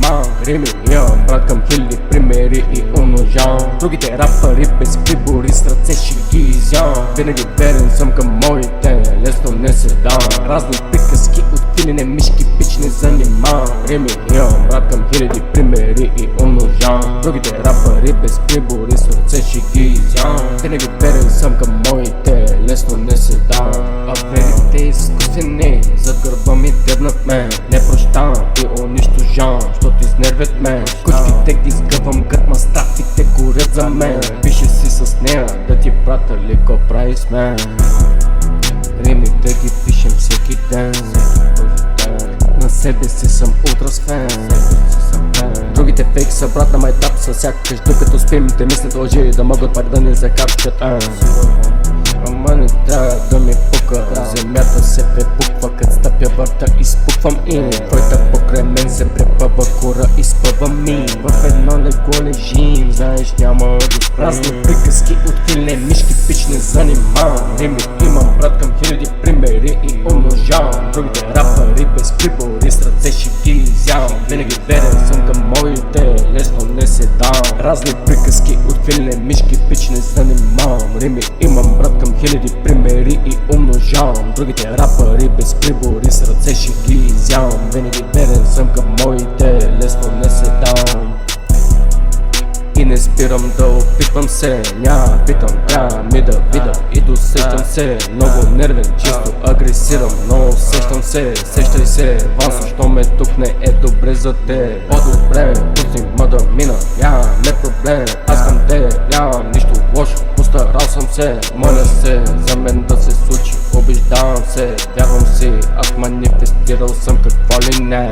занимавам. Рими имам, брат, към хиляди примери и умножавам. Другите рапъри без прибори с ръце ще ги изявам. Винаги верен съм към моите, лесно не се давам. Разни приказки от филине мишки, пич не занимавам. Рими имам, брат, към хиляди примери и умножавам. Другите рапъри без прибори с ръце ще ги изявам. Винаги верен съм към моите, лесно не се давам. А верите изкусени, зад гърба ми дебнат мен. Не прощавам и унищожавам, защото изнервят мен. Кучките ги сгъвам, гърма страфите горят за мен. Пише си с нея, да ти прата liko прави с мен. Римите ги пишем всеки ден. На себе си съм ултрасфен. Другите фейк са брат на майтап са сякаш докато спим. Те мислят лъжи да могат пак да ни закапчат. Ама не трябва да ми пука. Земята се препуква, кът стъпя върта изпуквам и твоята покрай мен се препъва кора изпъвам ми. В едно легло лежим, знаеш няма да спрем. Разни приказки от филе мишки, пич не занимавам. Рими имам, брат, към хиляди примери и умножавам. Другите рапъри без прибори с ръце ще ги изявам. Винаги верен съм към моите, лесно не се давам. Разни приказки от филе мишки, пич не занимавам. Рими имам, брат, към хиляди примери и умножавам. Другите рапъри без прибори с ръце ще ги изявам. Винаги верен съм към моите, лесно не се давам. И не спирам да опитвам се, няма питам, трябва ми да видя и досещам се. Много нервен, често агресирам, но усещам се. Сещай се, Вансо, що ме тук не е добре за те. По-добре, пусти ма да мина, нямаме проблем. Аз към те, нямам нищо лошо, постарал съм се. Моля се, за мен да се случи, убеждавам се, вярвам си. Аз манифестирал съм какво ли не.